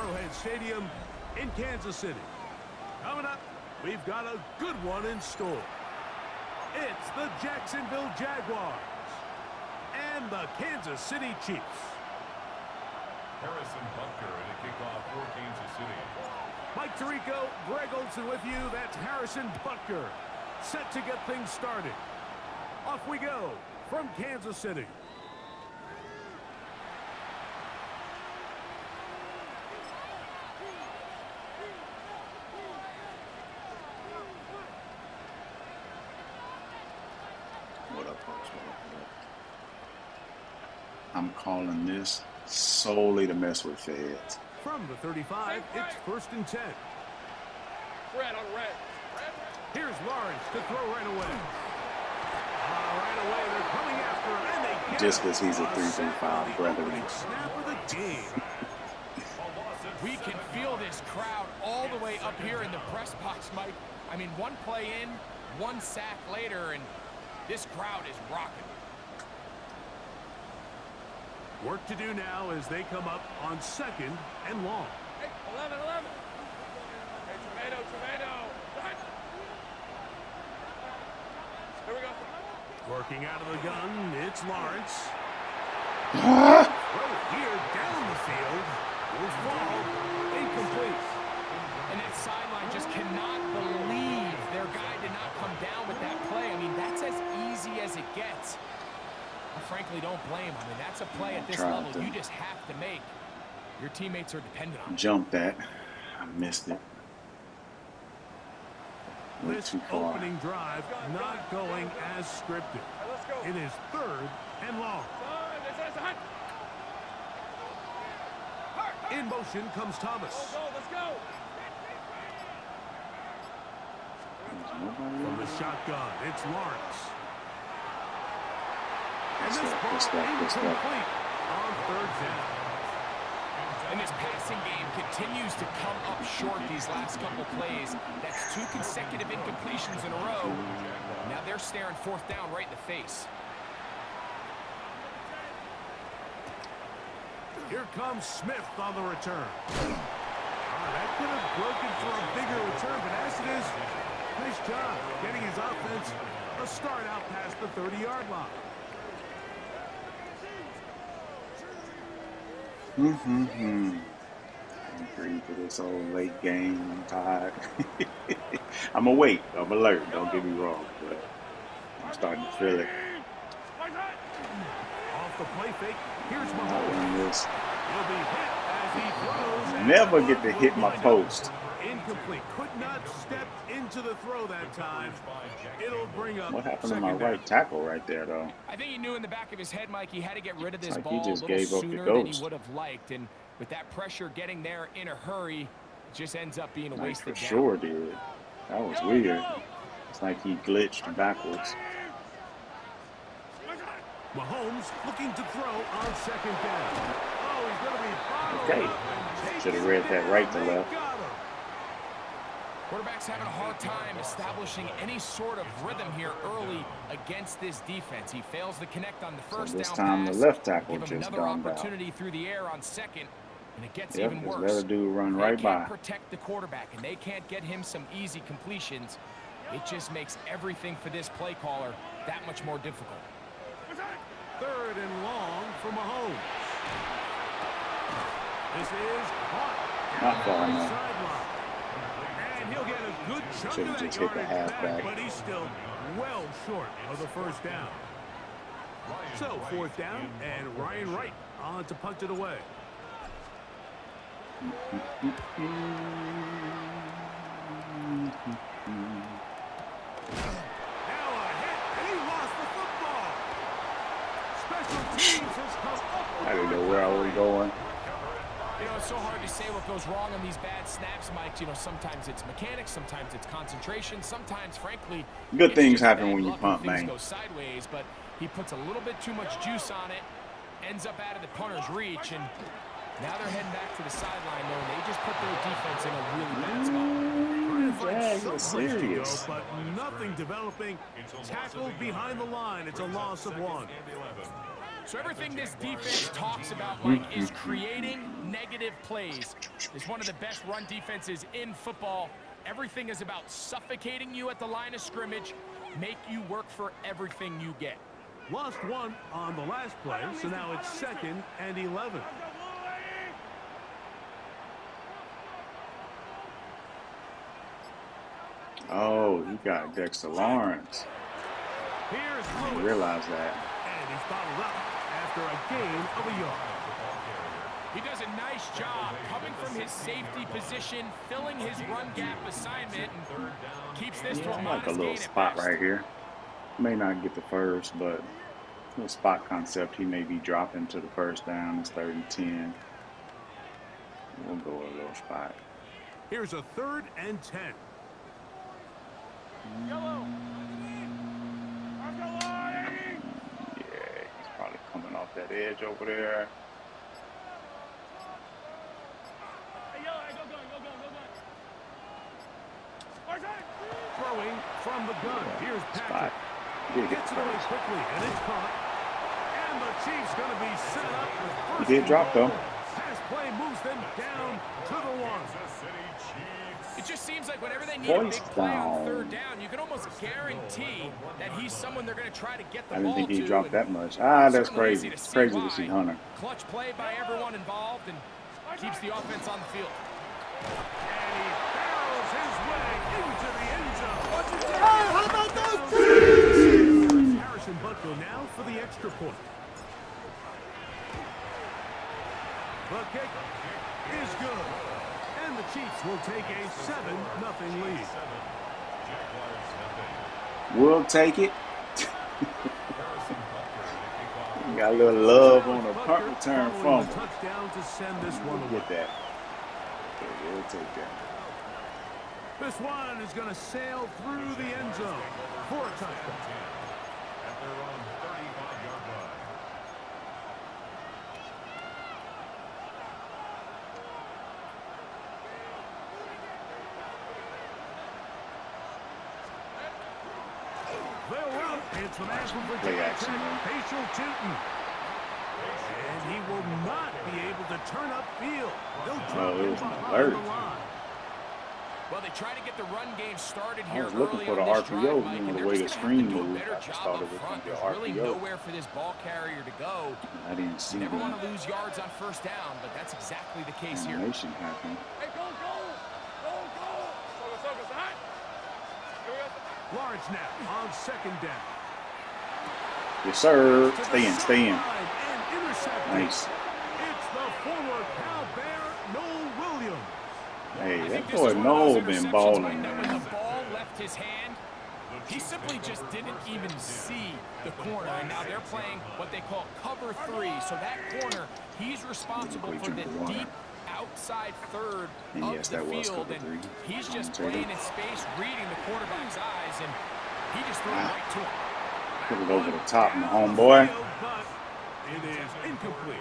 Arrowhead Stadium in Kansas City. Coming up, we've got a good one in store. It's the Jacksonville Jaguars and the Kansas City Chiefs. Harrison Butker in a kickoff for Kansas City. Mike Tirico, Greg Olson with you. That's Harrison Butker, set to get things started. Off we go from Kansas City. What up, folks? I'm calling this solely to mess with feds. From the 35, it's 1st and 10. Red on red. Here's Lawrence to throw right away. Right away, they're coming after him, and they get Just because he's a 3-5 brethren. Snap of the team. We can feel this crowd all the way up here in the press box, Mike. I mean, one play in, one sack later, and this crowd is rocking. Work to do now as they come up on 2nd and long. Hey, 11. Hey, tomato. Here we go. Working out of the gun, it's Lawrence. Throw here down the field. Will fall. Incomplete. And that sideline just cannot believe their guy did not come down with that play. I mean, that's as easy as it gets. I frankly don't blame him. I mean, that's a play at this level you just have to make. Your teammates are dependent on it. Jump that. I missed it. Way This too far. opening drive not going as scripted. It is 3rd and long. In motion comes Thomas. Let's go. From the shotgun, it's Lawrence. And Good this stuff, ball good stuff, good stuff. incomplete on 3rd down. And this passing game continues to come up short these last couple plays. That's 2 consecutive incompletions in a row. Now they're staring 4th down right in the face. Here comes Smith on the return. That could have broken for a bigger return, but as it is, nice job getting his offense a start out past the 30-yard line. I'm ready for this old late game. I'm tired. I'm awake. I'm alert. Don't get me wrong, but I'm starting to feel it. Off the play fake, here's Not Mahomes. doing this. He'll be hit as he throws. and Never the get to ball hit will my wind up post. Incomplete. Could not step into the throw that time. It'll bring up What happened to my 2nd down. right tackle right there, though? I think he knew in the back of his head, Mike, he had to get rid of this It's like ball he just a little gave up the sooner than he ghost. would have liked. And with that pressure getting there in a hurry, it just ends up being a Like wasted for down. sure did. That was weird. It's like he glitched backwards. Mahomes looking to throw on 2nd down. Oh, he's going to be bottled Okay. up and Should have taken read that down. right to They left. got him. Quarterback's having a hard time establishing any sort of rhythm here early against this defense. He fails to connect on the first this down time the pass. left tackle Give him just another gone down. opportunity through the air on 2nd, and it gets Yep, even just worse. let a dude run They right by. can't protect the quarterback, and they can't get him some easy completions. It just makes everything for this play caller that much more difficult. 3rd and long for Mahomes. This is caught. Not far Down the enough. sideline. And he'll get a good chunk Should've of that just hit the yardage halfback. back, but he's still well short of the 1st down. So 4th down, and Ryan Wright on to punt it away. Now a hit, and he lost the football. Special teams has come up with I didn't know the where I was recovery. going. You know, it's so hard to say what goes wrong on these bad snaps, Mike. You know, sometimes it's mechanics, sometimes it's concentration, sometimes, frankly, Good it's things just happen bad when you luck punt, things man. go sideways, but he puts a little bit too much juice on it, ends up out of the punter's reach, and now they're heading back to the sideline, though, and they just put their defense in a really bad spot. the Jags so are much to go, serious. but nothing developing. Tackled behind the line. It's a loss of 1. So everything this defense talks about, Mike, is creating negative plays. It's one of the best run defenses in football. Everything is about suffocating you at the line of scrimmage, make you work for everything you get. Lost 1 on the last play, so now it's 2nd and 11. Oh, he got Dexter Lawrence. Here's I didn't Lewis, realize that. and he's bottled up after a gain of a yard. He does a nice job coming from his safety position, filling his run gap assignment, and keeps this to a I like a modest little gain at spot best. right here. May not get the first, but little spot concept. He may be dropping to the first down. It's 3rd and 10. We'll go with a little spot. Here's a 3rd and 10. Yeah, he's probably coming off that edge over there. Throwing from the gun. Here's Spot. Patrick. He did get Gets the it away first. quickly, and it's caught. And the Chiefs going to be set up with He first did and drop, goal. though. Pass play moves them down to the 1. It just seems like whenever they need a big Voice play on down. 3rd down, you can almost guarantee that he's someone they're going to try to get the I ball didn't think to. he dropped and that much. Ah, that's certainly crazy. easy It's crazy to why. see Hunter. Clutch play by everyone involved and keeps the offense on the field. And he barrels his way into the end zone. How about those? Harrison Butker now for the extra point. The kick is good. And the Chiefs will take a 7-0 lead. We'll take it. Got a little love on a punt return Following the fumble. touchdown to send this one We'll away. get that. Yeah, we'll take that. This one is going to sail through the end zone for a touchdown. At their own 35-yard line. They'll run. It's the man from Play Virginia action, Tech, man. Facial Tootin. And he will not be able to turn upfield. They'll drop it him was an behind alert. the line. Well, they try to get the run game started I here was looking early for the on this RPO, drive, Mike, you know, and the they're way just the gonna have screen to do a moved. better I just job thought up it was front. going to be There's really RPO. nowhere for this ball carrier to go. I didn't see Never the want to lose yards on 1st down, but that's exactly the case here. animation happen. Lawrence now on 2nd down. Yes, sir. To the Stay in, stay in. sideline and intercepted. Nice. It's the former Cal Bear, Noel Williams. Hey, I that think this boy is one of those Noel been interceptions, balling, Mike, that when man. the ball left his hand, he simply just didn't even see the corner. And now they're playing what they call cover 3. So that corner, he's responsible for the deep outside third And of yes, the that was field. cover And 3. he's just Commentator. playing in space, reading the quarterback's eyes, and he just threw it right to him. Put it over the top, my Down the homeboy. field, but it is incomplete.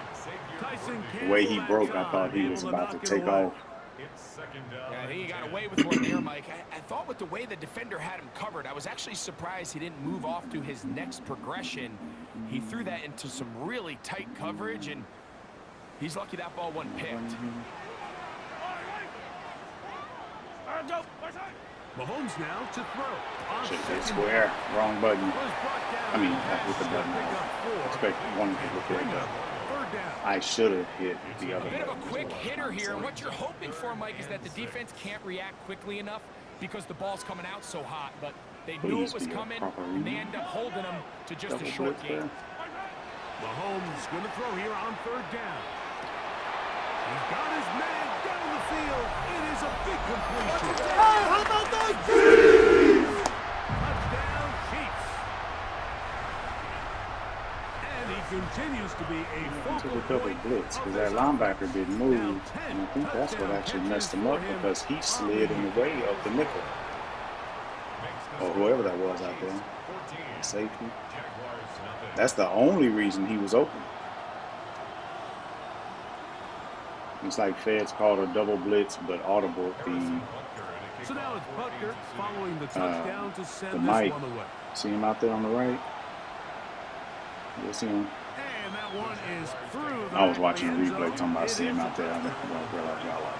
Tyson The way he Campbell, broke, that I thought he time, was able about to knock it take away. off. It's 2nd down. Yeah, I think he got away with one there, Mike. I thought with the way the defender had him covered, I was actually surprised he didn't move off to his next progression. He threw that into some really tight coverage, and he's lucky that ball wasn't picked. Mahomes now to throw. On Should have hit 2nd square. Wrong button. was brought down. I mean, I hit the button. Pick up 4. Expect one to hit Bring it, up but 3rd down. I should have hit the other A bit of a button. quick hitter here, and what you're hoping for, Mike, is that the defense can't react quickly enough because the ball's coming out so hot, but they knew Please it was be a coming, proper and they read. end up holding them to just a Double short blitz game. there. Mahomes going to throw here on 3rd down. He's got his man down the field. It is a big completion. How about those? Touchdown, Chiefs. And he continues to be a Took focal a double point blitz of because this that linebacker didn't Now move. 10 And I think that's what touchdown actually catches messed him for up him because he on slid in the way of the nickel. Or whoever that was out there. Safety. Jaguars nothing. That's the only reason he was open. It's like Feds called a double blitz, but audible the So now it's Butker following the touchdown to send the this mic. one away. See him out there on the right? You see him? And that one is through the I was back watching of the end replay, zone. talking about It seeing him is out there. I a touchdown. didn't realize y'all like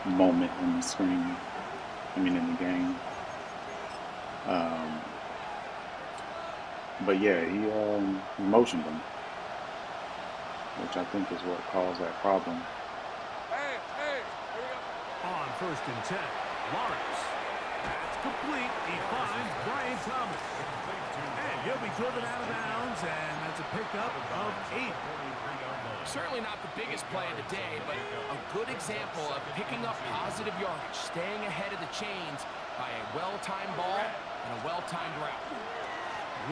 the moment in the screen. I mean, in the game. But yeah, he motioned him, which I think is what caused that problem. On 1st and 10, Lawrence. That's complete. He finds Brian Thomas. And he'll be driven out of bounds, and that's a pickup of 8. Certainly not the biggest play of the day, but a good example of picking up positive yardage, staying ahead of the chains by a well-timed ball and a well-timed route.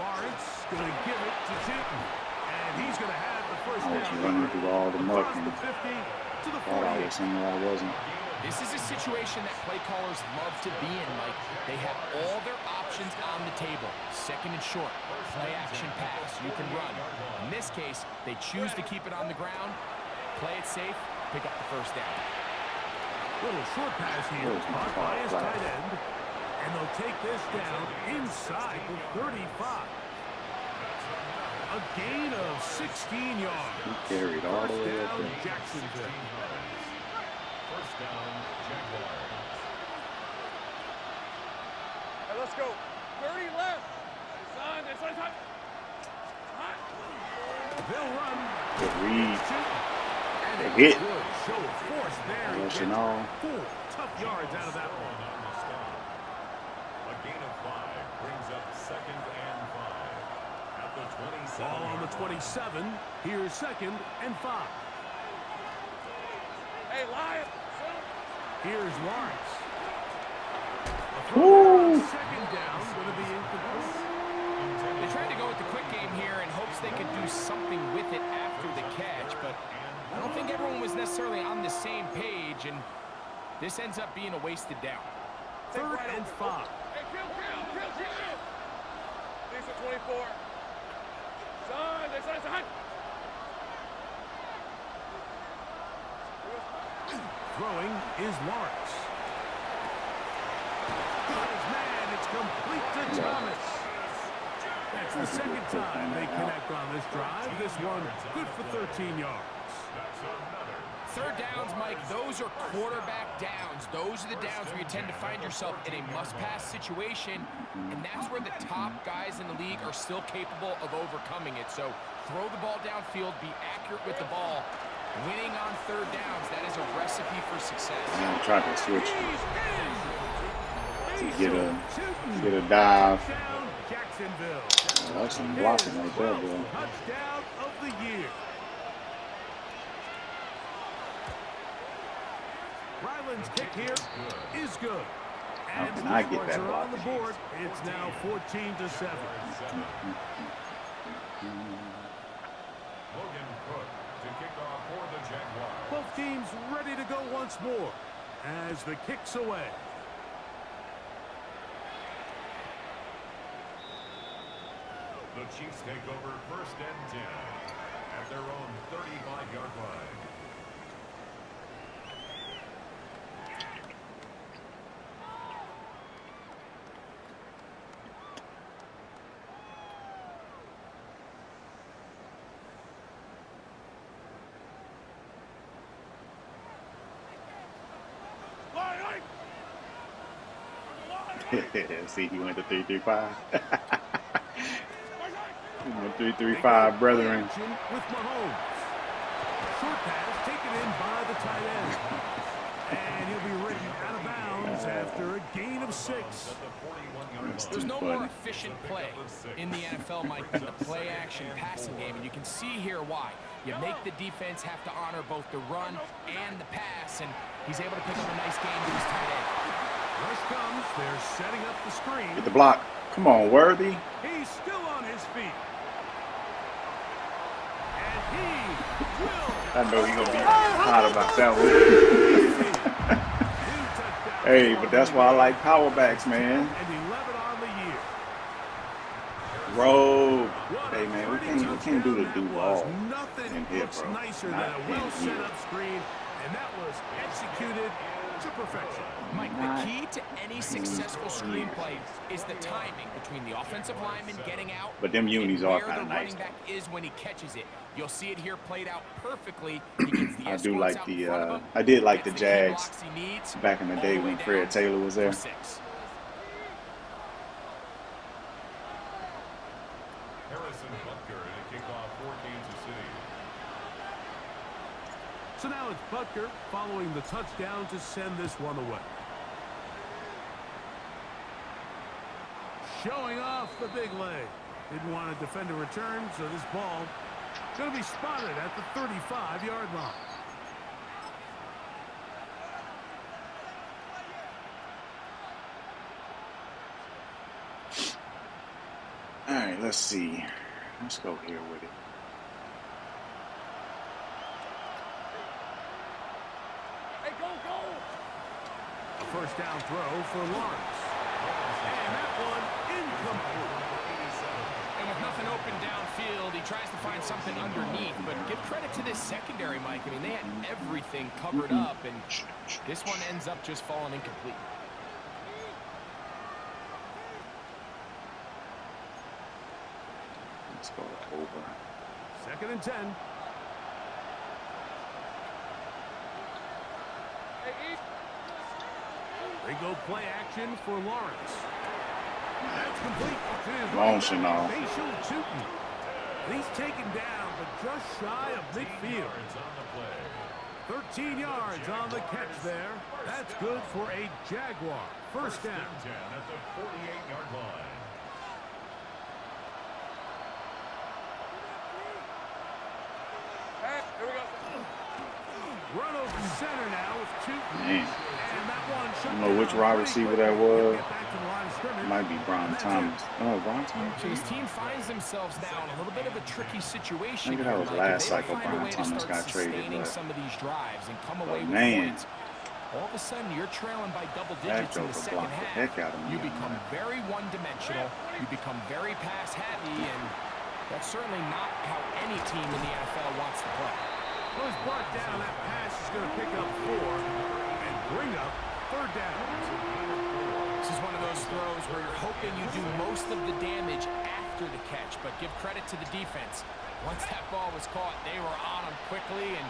Lawrence going to give it to Newton. And he's going to have the first I was down. running through all the muck Across and the 50 to the thought I 48. was somewhere I wasn't. This is a situation that play callers love to be in, Mike. They have all their options on the table. 2nd and short, play action pass, you can run. In this case, they choose to keep it on the ground, play it safe, pick up the first down. Little short pass here, Where's my caught by his flag? tight end. And they'll take this down inside the 35. A gain of 16 yards. He carried all the First way up down, there. Jacksonville. First down, Jaguars. Hey, let's go. 30 left. It's on. They'll run. Good read. And They a hit. good show of force there. He Rush gets and all. 4 tough yards out of that one. A gain of 5 brings up 2nd and 5 at the 27. Ball on the 27. Here's 2nd and 5. Hey, Lion. Here's Lawrence. A throw on 2nd down. Going to be incomplete. They tried to go with the quick game here in hopes they could do something with it after the catch, but I don't think everyone was necessarily on the same page, and this ends up being a wasted down. 3rd and 5. Hey, kill. Decent 24. Son, it's on. Throwing is Lawrence. Got his man. It's complete to Thomas. That's the 2nd time they connect on this drive. This one good for 13 yards. 3rd downs, Mike, those are quarterback downs. Those are the downs where you tend to find yourself in a must-pass situation, and that's where the top guys in the league are still capable of overcoming it. So throw the ball downfield, be accurate with the ball. Winning on 3rd downs, that is a recipe for success. I tried to switch To get a dive. Touchdown, Jacksonville. Oh, that's some blocking right there, bro. Touchdown of the year. Ryland's kick here is good. How And can the I get points that are on the block? board. It's now 14-7. Logan Cook to kick off for the Jaguars. Both teams ready to go once more as the kick's away. The Chiefs take over 1st and 10 at their own 35-yard line. See, he went to 3-3-5. He went 3-3-5, brethren. Action with Mahomes. Short pass taken in by the tight end. And he'll be written out of bounds after a gain of 6. There's no more efficient play in the NFL, Mike, than the play-action passing game, and you can see here why. You make the defense have to honor both the run and the pass, and he's able to pick up a nice game to his tight end. Rush comes. They're setting up the screen. Get the block. Come on, Worthy. He's still on his feet. And he will. I know you're going to be hot about that one. Hey, but that's why I like power backs, man. And 11 on the year. Rogue. Hey, man, we can't do the do-all Nothing in here, looks bro. nicer Not than a in well set here. up screen, and that was executed to perfection. Mike, the key to any successful screenplay is the timing between the offensive lineman getting out But them unis and are where kind the of nice. running back is when he catches it. You'll see it here played out perfectly. He gets the I do escorts like out in the front of him, I did like the gets key Jags blocks he needs, back in the all day way when down Fred Taylor was there. for 6. Harrison Butker to kick off for Kansas City. So now it's Butker following the touchdown to send this one away. Showing off the big leg. Didn't want to defend a return, so this ball going to be spotted at the 35-yard line. All right, let's see. Let's go here with it. Hey, go, go! A first down throw for Lawrence. And that one incomplete. And with nothing open downfield, he tries to find something underneath. But give credit to this secondary, Mike. I mean, they had everything covered up, and this one ends up just falling incomplete. Let's go over. 2nd and 10. Hey, East. They go play action for Lawrence. That's complete to his Motion off. facial shooting. He's taken down, but just shy of midfield. Yards on the play. 13 yards on the catch there. That's good for a Jaguar. First down. 10 at the 48-yard line. Hey, here we go. Run over center now with Tootin. Man. And that one shut I don't know which down wide pretty receiver quickly. that was. Get back to the line of scrimmage. It might be Brian That's Thomas. it. Oh, Brian Thomas. So his team finds themselves now in a little bit of a tricky situation. Maybe that here, was Mike. last If they don't cycle find a Brian way to Thomas start got traded, sustaining but- some of these drives and come away with man. points, all of a sudden you're trailing by double That digits in the joker second blocked the half. heck out of me You on become that. very one-dimensional. You become very pass-heavy, and that's certainly not how any team in the NFL wants to play. Well, he's brought down. That pass is going to pick up 4 and bring up 3rd down. This is one of those throws where you're hoping you do most of the damage after the catch, but give credit to the defense. Once that ball was caught, they were on him quickly, and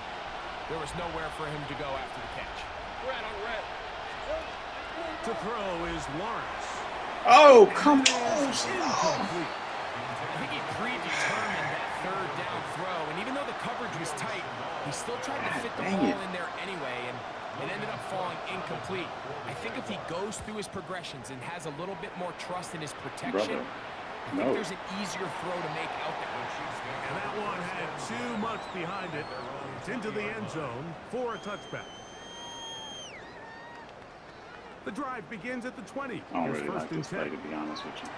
there was nowhere for him to go after the catch. Red on red. To throw is Lawrence. Oh, come on. Incomplete. I think he predetermined that 3rd down throw, and even though the coverage was tight, he still tried to fit the dang ball it. in there anyway, and it ended up falling incomplete. I think if he goes through his progressions and has a little bit more trust in his protection, Brother, I think no. there's an easier throw to make out there. And that one had too much behind it. It's into the end zone for a touchback. The drive begins at the 20. I don't Here's really like 1st and this play, 10. to be honest with you.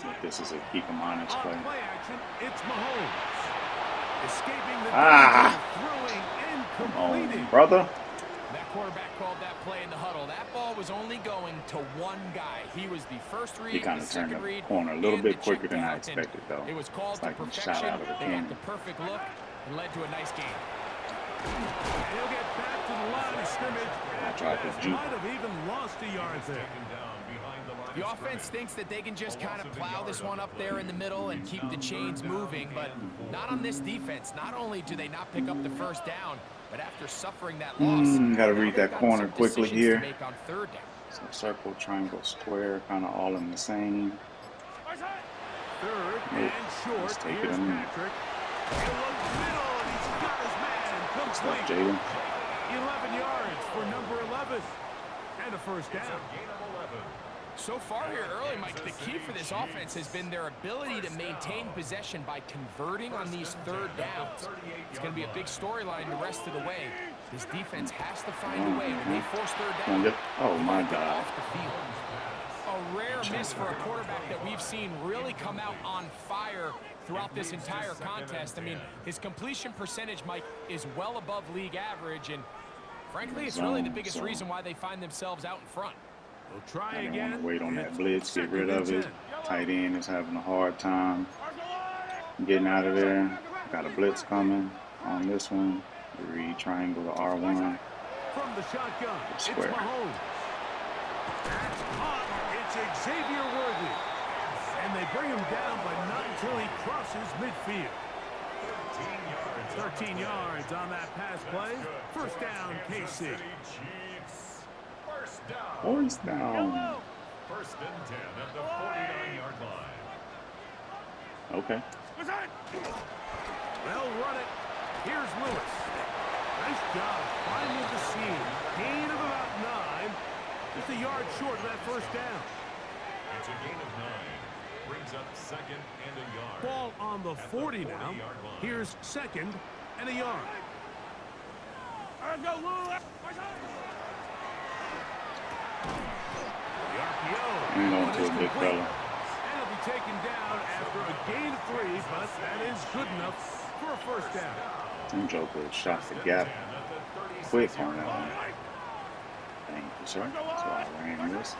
See if this is a keep him honest play. On play action, it's Mahomes. Escaping the Ah. danger, throwing and Come completing. on, brother. That quarterback called that play in the huddle. That ball was only going to one guy. He was the first read, He kind the of turned second the read, corner a little and bit the quicker check than I down. expected, though. And it was called It's to like he shot perfection. out of the They cannon. got the perfect look and led to a nice game. And he'll get back to the line of scrimmage. I tried to juke. Might have even lost a yard there. Taken down behind the line The of offense scrimmage. thinks that they can just kind of plow this one up there in the middle and keep the chains moving, but not on this defense. Not only do they not pick up the first down, but after suffering that loss, Gotta now read they've that got corner some quickly decisions here. to make on 3rd down. So circle, triangle, square, kind of all in the same. 3rd Nope. and short. Let's take it Here's in. Patrick. He'll look middle, and he's got his man. What's up, Complete. Jaden? 11 yards for number 11. And a first down. Gain of 11. So far here early, Mike, the key for this offense has been their ability to maintain possession by converting on these 3rd downs. It's going to be a big storyline the rest of the way. This defense has to find a way. When they force 3rd Come down, on, oh my get God. off the field. A rare miss for a quarterback that we've seen really come out on fire throughout this entire contest. I mean, his completion percentage, Mike, is well above league average, and frankly, it's really the biggest reason why they find themselves out in front. We'll try I don't again. want to wait on that It's blitz, get 2nd rid and of it. 10. Tight end is having a hard time getting out of there. Got a blitz coming on this one. Read triangle to R1. From the shotgun, it's Square. Mahomes. That's caught. It's Xavier Worthy. And they bring him down, but not until he crosses midfield. 13 yards on that pass play. First down, KC. First down. First down. First and 10 at the 49-yard line. Okay. They'll run it. Here's Lewis. Nice job finding the seam. Gain of about 9. Just a yard short of that first down. It's a gain of 9. Brings up second and a yard. Ball on the 40 now. Here's second and a yard. The RPO. Hang on to a big fella. And it'll be taken down after a gain of 3, but that is good enough for a first down. Them Joker shot the gap quick on that one. Thank you, sir. That's why I ran this.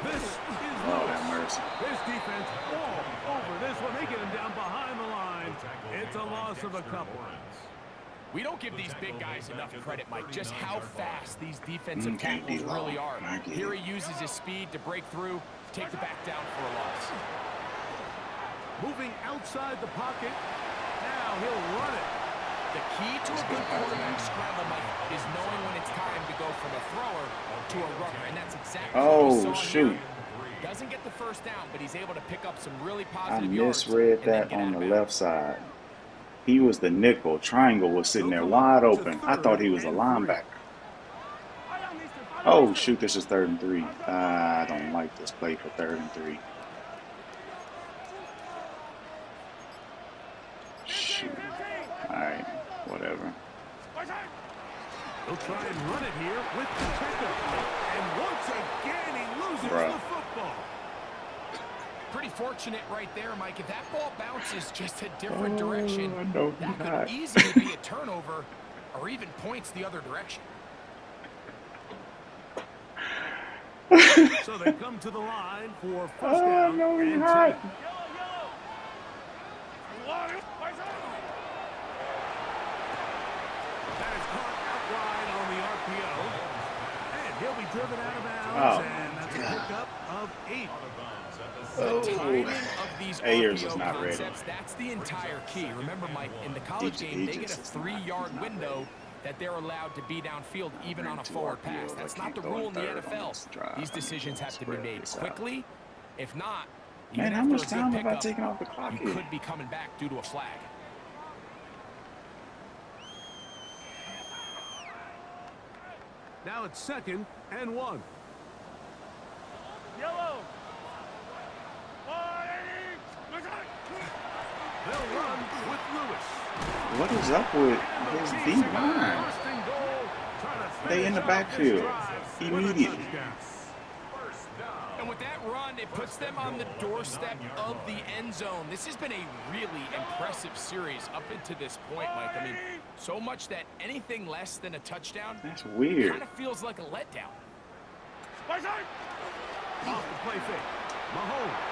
This is Oh, that mercy. This defense all over this one. They get him down behind the line. It's a loss of a couple. We don't give these big guys enough credit, Mike, just how fast these defensive tackles really are. Here he uses his speed to break through, take the back down for a loss. Moving outside the pocket. Now he'll run it. The key to a good quarterback scramble, Mike, is knowing when it's time to go from a thrower to a runner, and that's exactly what we saw shoot. here. Doesn't get the first down, but he's able to pick up some really I positive yards. misread that on the left side. He was the nickel. Triangle was sitting there wide open. I thought he was a linebacker. Oh, shoot, this is 3rd and 3. I don't like this play for 3rd and 3. Shoot. All right, whatever. He'll try and run it here with the pickup. And once again, he loses the football. Pretty fortunate right there, Mike. If that ball bounces just a different direction, that could easily be a turnover or even points the other direction. So they come to the line for first down and 10. That is caught out wide on the RPO. And he'll be driven out of bounds. And that's a pickup of 8. The timing of these Ayers RPO is not ready. concepts, that's the entire key. Remember, Mike, in the college game, they get a 3-yard window that they're allowed to be downfield even on a forward pass. That's not the rule in the NFL. These decisions have to be made quickly. If not, even Man, how much after a time good have I pickup, taken off the clock you here? could be coming back due to a flag. Now it's 2nd and 1. Yellow. They'll run with Lewis. What is up with his D line? They in the backfield immediately. And with that run, it puts them on the doorstep of the end zone. This has been a really impressive series up into this point, Mike. I mean, so much that anything less than a touchdown That's weird. kind of feels like a letdown. Off the play fake. Mahomes.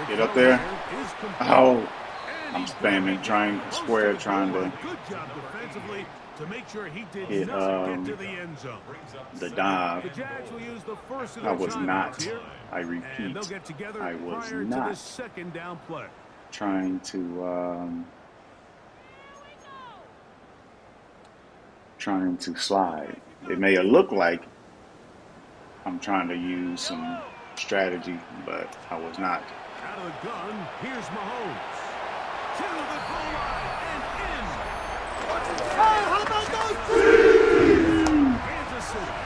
Get up there. Is complete. Oh, And I'm he's spamming, trying most square, of the trying goal to line. Good job defensively to make sure he did hit not get to the end zone. the dive. The Jags will use the first of I their was timeouts not. here, I and repeat, they'll get together I was prior to not this second down play. trying to slide. It may have looked like I'm trying to use some strategy, but I was not. Out of the gun, here's Mahomes. To the goal line and in. Oh, how about those two? Kansas City.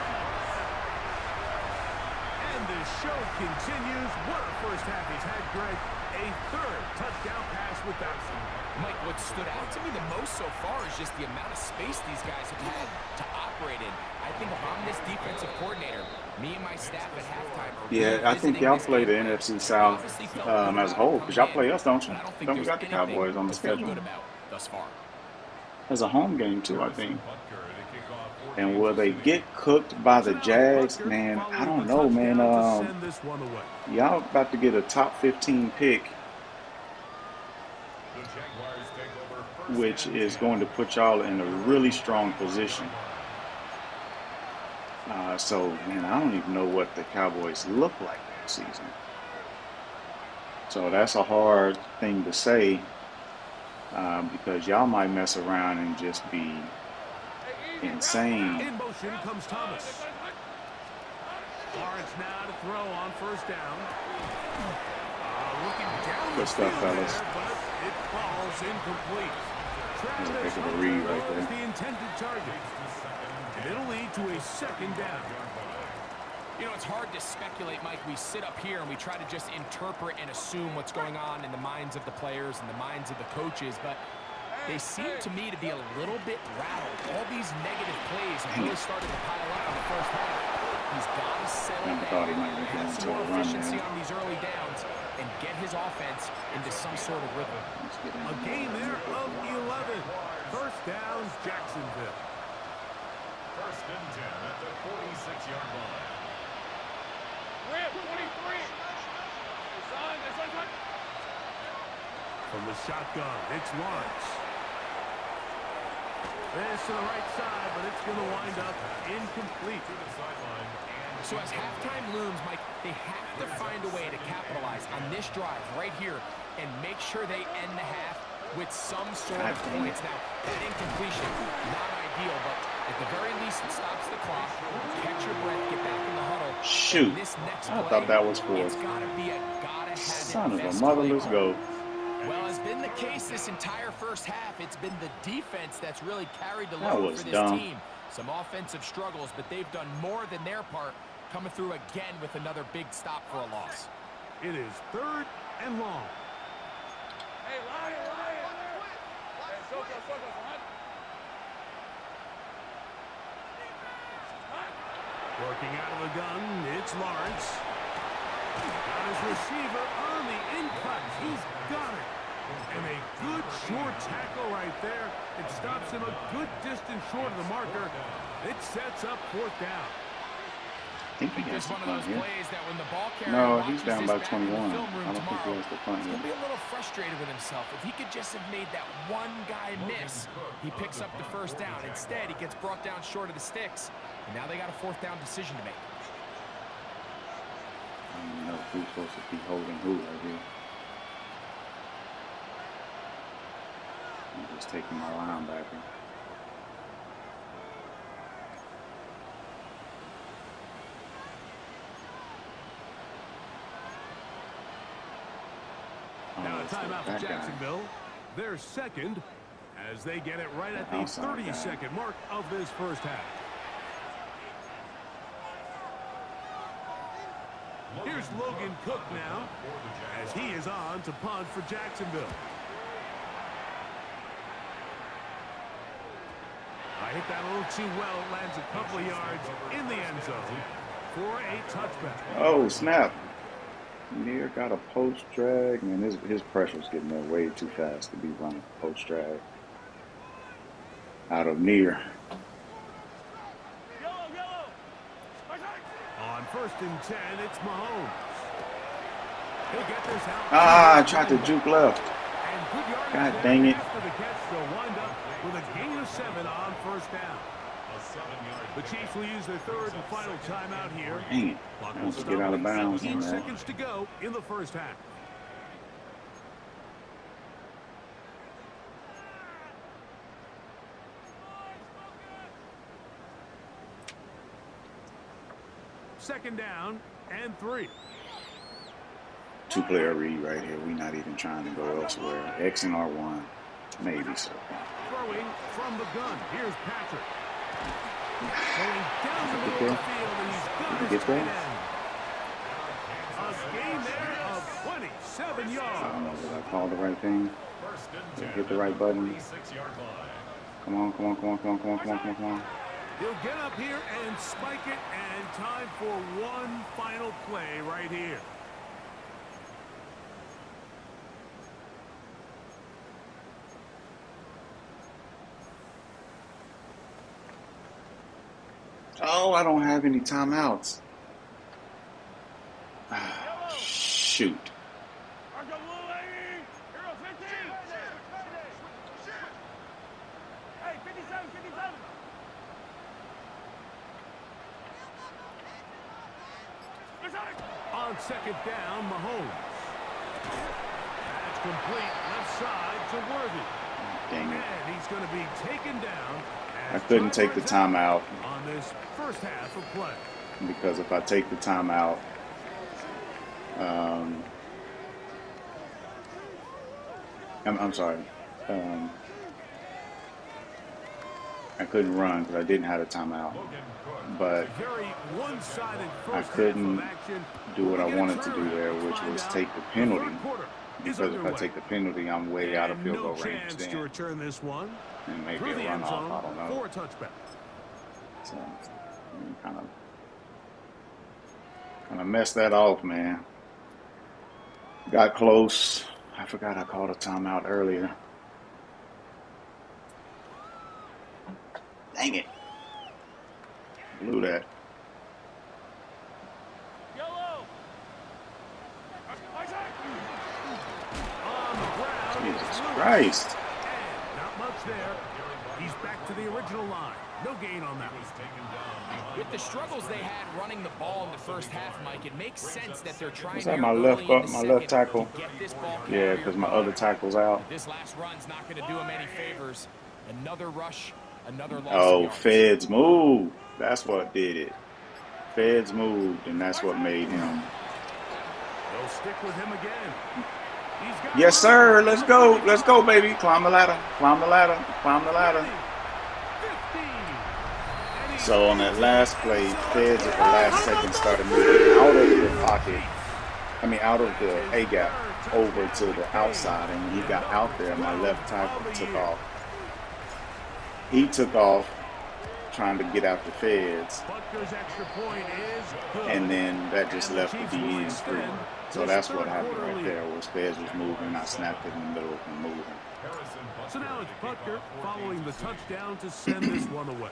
And the show continues. What a first half he's had, Greg. A 3rd touchdown pass with that. Mike, what stood out to me the most so far is just the amount of space these guys have had to operate in. I think if I'm this defensive coordinator, me and my staff at halftime are Yeah, I think y'all play the NFC South as a whole, because y'all play us, don't you? Don't we got the Cowboys on the schedule? Thus far. As a home game, too, I think. And will they get cooked by the Jags? Man, I don't know, man. Send this one away. Y'all about to get a top 15 pick. The Jaguars take over which is going to put y'all in a really strong position. So, man, I don't even know what the Cowboys look like this season. So that's a hard thing to say because y'all might mess around and just be insane. In motion comes Thomas. Lawrence now to throw on first down. Looking down Good stuff, fellas. there, but it falls incomplete. That's a Travis heck of a read right throws there. the intended target. And it'll lead to a second down. You know, it's hard to speculate, Mike. We sit up here and we try to just interpret and assume what's going on in the minds of the players and the minds of the coaches, but they seem to me to be a little bit rattled. All these negative plays have really started to pile up in the first half. He's got to settle I thought he down, might be have going some to more a run efficiency there. on these early downs, and get his offense into some sort of rhythm. Let's get in A gain there of 11. First down, Jacksonville. First and 10 at the 46-yard line. Rip, 23. It's on. From the shotgun, it's Lawrence. This to the right side, but it's going to wind up incomplete. To the sideline. So as halftime looms, Mike, they have to find a way to capitalize on this drive right here and make sure they end the half with some sort of points. Now, that incompletion, not ideal, but at the very least, it stops the clock. Catch your breath, get back in the huddle. Shoot. This next I play, thought that was for it's got to be a gotta-have-it son of a best mother. play Let's call. go. Well, has been the case this entire first half. It's been the defense that's really carried the That load was for this dumb. team. Some offensive struggles, but they've done more than their part, coming through again with another big stop for a loss. It is third and long. Hey, Lion. Hey, Soka, hot. Working out of the gun, it's Lawrence. Got his receiver on the in-cut. He's got it. And a good short tackle right there. It stops him a good distance short of the marker. It sets up fourth down. I think he It's has the one of punt those here. plays that when the ball carrier No, watches he's down this by back in the 21. film room I don't think he tomorrow, has the punt he's here. going to be a little frustrated with himself. If he could just have made that one guy miss, he picks up the first down. Instead, he gets brought down short of the sticks, and now they got a fourth down decision to make. I don't even know who's supposed to be holding who right here. I'm just taking my linebacker. Now a let's get timeout for that guy. Jacksonville. They're second as they get it right at the Outside guy. 30-second mark of this first half. Here's Logan Cook now as he is on to punt for Jacksonville. I hit that a little too well. It lands a couple of yards in the end zone for a touchback. Oh, snap. Near got a post drag. Man, his pressure's getting there way too fast to be running post drag out of near. On first and 10, it's Mahomes. He'll get this out. I tried to juke left. And good yardage God there dang it. after the catch. They'll wind up with a gain of 7 on first down. The Chiefs will use their third and final timeout here. Dang it. Clock I will want to start get out of with bounds 17 on that. seconds to go in the first half. Second down and 3. Two-player read right here. We're not even trying to go elsewhere. X and R1. Maybe so. Throwing from the gun. Here's Patrick. Going down the middle of the field, and he's got his Get tight there? end. A gain there of 27 I yards. don't know if I called the right thing. First and Did I 10 hit the right button? 46-yard line. Come on, come on, come on, come on, come on, come on, come on. He'll get up here and spike it, and time for one final play right here. Oh, I don't have any timeouts. Shoot. On second down, Mahomes. That's complete left side to Worthy. Dang it. And he's going to be taken down. I couldn't take the timeout On this first half of play. because if I take the timeout, I'm sorry. I couldn't run because I didn't have a timeout. But Very one-sided I first couldn't half of action. do what I We'll get a wanted to do turn there, to which find was out. take the The penalty. third quarter is Because if I underway. take the penalty, I'm way out of And field no goal range chance to then. return this one. And maybe Through a the end runoff, zone I don't know. for a touchback. So, kind of messed that off, man. Got close. I forgot I called a timeout earlier. Dang it. Blew that. Yellow. On the ground. Jesus Christ. And not much there. He's back to the original line. No gain on that one. With the struggles they had running the ball in the first half, Mike, it makes sense that they're trying Was to that my left tackle? get this ball Yeah, carrier because my going. other tackle's out. This last run's not going to do him any favors. Another rush, another loss. Oh, of yards. Feds moved. That's what did it. Feds moved, and that's what made him. They'll stick with him again. He's got Yes, sir. Let's go. Let's go, baby. Climb the ladder. Climb the ladder. Climb the ladder. 15. And he's So on that last play, Feds at the last second started moving out of the pocket. I mean, out of the A gap over to the outside, and when he got out there, my left tackle took off. He took off trying to get out the Feds, Butker's extra point is good. and then that just left the DN free. So that's what happened right there. Was Feds was moving, I snapped it in the middle and moving. So now it's Butker following the touchdown to send this one away.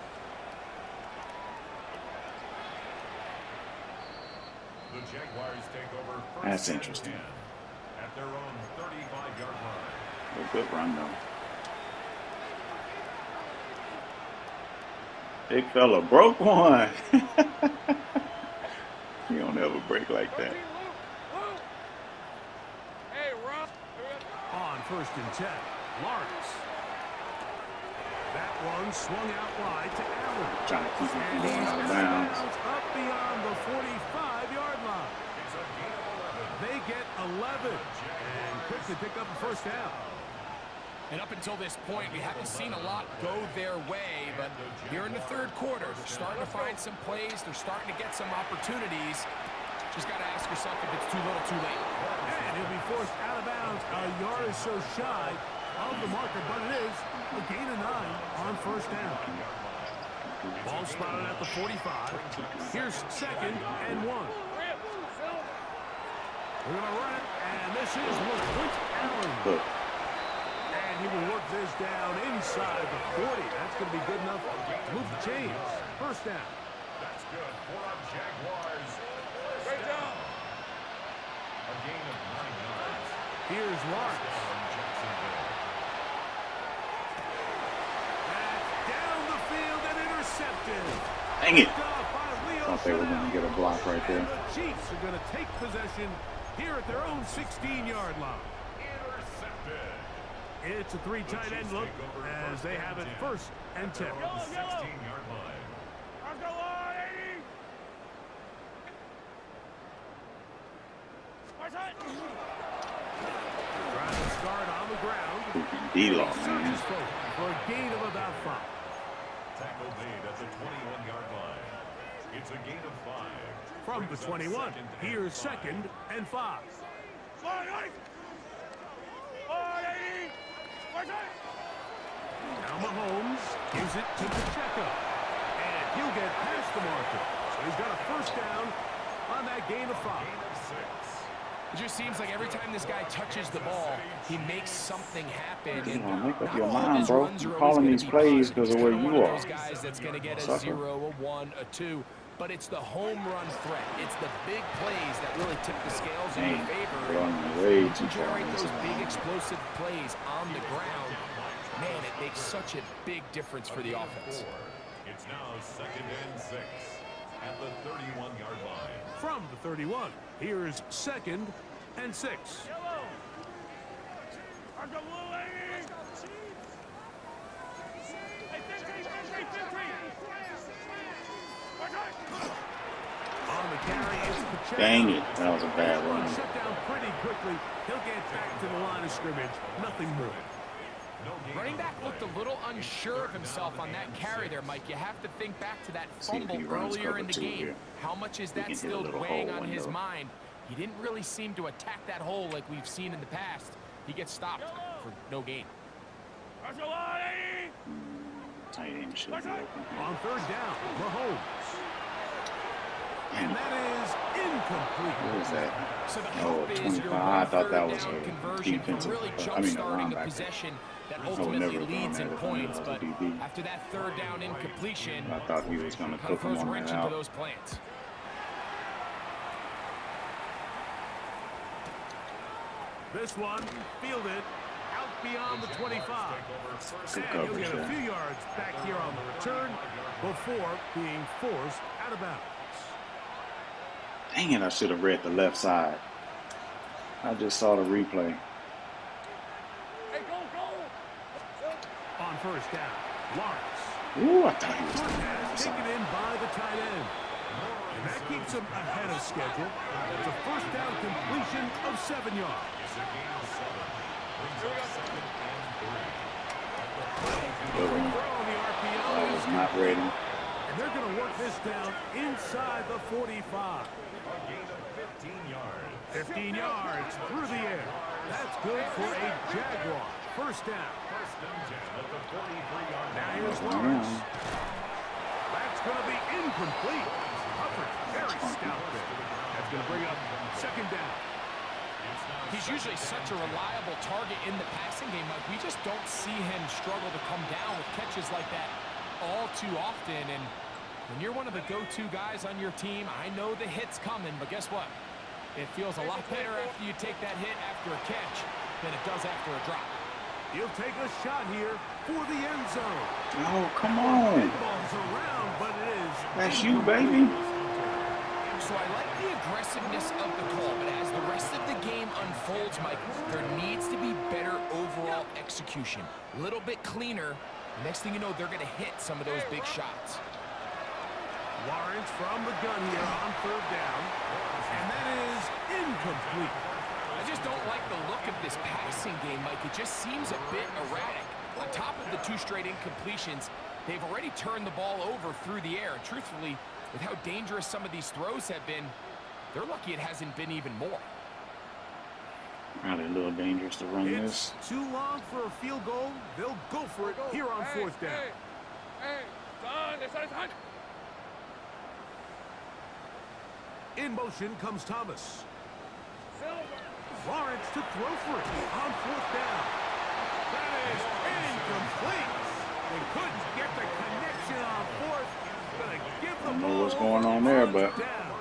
The Jaguars take over first That's and interesting. 10 at their own 35-yard line. A good run though. Big fella broke one. You don't ever break like that. Hey, Rob. On first and 10, Lawrence. That one swung out wide to Allen. Trying to keep him And from he's going out of out of bounds. bounds up beyond the 45-yard line. It's a gain of 11. They get 11 and quick to pick up a first down. And up until this point, we haven't seen a lot go their way, but here in the third quarter, they're starting to find some plays. They're starting to get some opportunities. Just got to ask yourself if it's too little, too late. And he'll be forced out of bounds a yard or so shy of the marker, but it is a gain of 9 on first down. Ball spotted at the 45. Here's second and 1. We're going to run it, and this is LaQuint Allen. Look, And he will work this down inside the 40. That's going to be good enough to move the chains. First down. That's good for our Jaguars. Great job. A gain of 9 yards. Here's Lawrence. From Jacksonville. That's down the field and intercepted. dang it. Picked off by Leo Thought they were going to Chanel. get a block right there. And the Chiefs are going to take possession here at their own 16-yard line. Intercepted. It's a 3 tight end look as they have it first and 10. On the 16-yard line. Let's go on, 80. Trying to start on the ground. Freaking D-Law, Searches man. forward for a gain of about 5. Tackle made at the 21-yard line. It's a gain of 5. From the Brings up 21, second and here's 5. second and 5. Now Mahomes gives it to Pacheco. And he'll get past the marker. So he's got a first down on that gain of 5. Gain of 6. It just seems like every time this guy touches the ball, he makes something happen. Come And on, make up not your all of mind, his bro. runs I'm are calling always these gonna be plays positive. because of He's where kinda you one of are. those guys that's going to get a Sucker. 0, a 1, a 2. But it's the home run threat. It's the big plays that really tip the scales in your Dang, favor. they're running way You too far. generate those big explosive plays on the ground. Man, it makes such a big difference for the offense. It's now second and 6 at the 31-yard line. From the 31, here's 2nd and 6. Yellow. Argo blue, lady. Hey, 50. On the carry is Pacheco. Dang it, that was a bad Run one. shut down pretty quickly. He'll get back to the line of scrimmage. Nothing more. Running back looked a little unsure of himself on that carry there, Mike. You have to think back to that See if fumble he runs earlier in the cover two game. here. How much is We can that hit a still little weighing hole on his window. mind? He didn't really seem to attack that hole like we've seen in the past. He gets stopped for no gain. Argo lady. Tight end should be open. On 3rd down, Mahomes. And that is incomplete. What was that? So the Oh, hope is 25. your I thought that was down a conversion from defensive. really I mean, a jump-starting a linebacker. possession that would ultimately never have leads thrown in that if I knew points. it was a But DB. after that 3rd down incompletion, I thought he was going to kind cook of him throws a on wrench that into out. those plans. This one fielded out beyond the 25. Good And he'll coverage get a there. few yards back here on the return before being forced out of bounds. Dang it, I should have read the left side. I just saw the replay. Hey, go. On 1st down, Lawrence. Ooh, I thought he was Short going to pass have taken in by the tight end. And that keeps him ahead of schedule. It's a 1st down completion of 7 yards. It's a gain of 7. Brings up 2nd and 3. Good one. Throw on the RPO. I was not ready. And they're going to work this down inside the 45. A gain of 15 yards. 15 yards through the air. That's good for a Jaguar. 1st down. 1st and 10 at the 43-yard Now line. here's Lawrence. That's going to be incomplete. Coverage very stout there. That's going to bring up 2nd down. He's usually such a reliable target in the passing game, Mike. We just don't see him struggle to come down with catches like that all too often. And when you're one of the go-to guys on your team, I know the hit's coming, but guess what? It feels a lot better after you take that hit after a catch than it does after a drop. He'll take a shot here for the end zone. Oh, come on. Ball's around, but it is. That's you, baby. So I like the aggressiveness of the call, but as the rest of the game unfolds, Mike, there needs to be better overall execution. A little bit cleaner. The next thing you know, they're going to hit some of those big shots. Lawrence from the gun here on 3rd down. And that is incomplete. I just don't like the look of this passing game, Mike. It just seems a bit erratic. On top of the 2 straight incompletions, they've already turned the ball over through the air. And truthfully, with how dangerous some of these throws have been, they're lucky it hasn't been even more. Probably a little dangerous to run It's this. too long for a field goal. They'll go for it here on 4th down. Hey, son. In motion comes Thomas. Lawrence to throw for it on 4th down. That is incomplete. They couldn't get the connection on 4th. Gonna give the I don't know ball what's going over on there, on but down.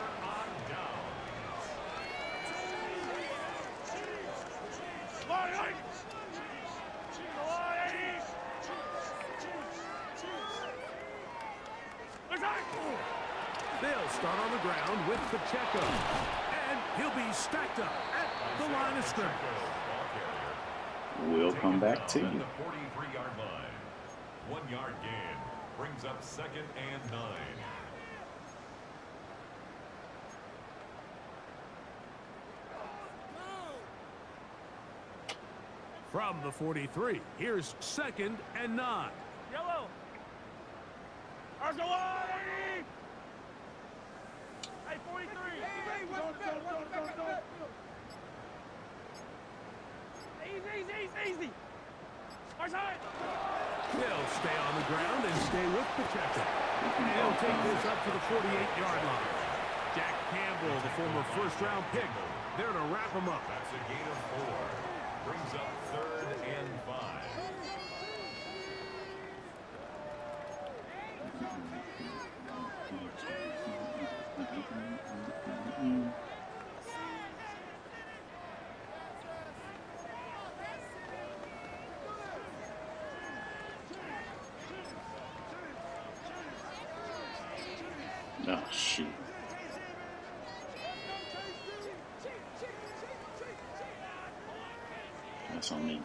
They'll start on the ground with Pacheco. And he'll be stacked up at the line of scrimmage. we'll come back to At you. the 43-yard line. 1 yard gain. Brings up 2nd and 9. From the 43, here's 2nd and 9. Yellow. Argalani. Hey, 43. Easy. Our side. They'll stay on the ground and stay with Pacheco. And he'll take this up to the 48-yard line. Jack Campbell, the former first-round pick, there to wrap him up. That's a gain of 4. Brings up 3rd and 5. Oh, shoot. That's on me.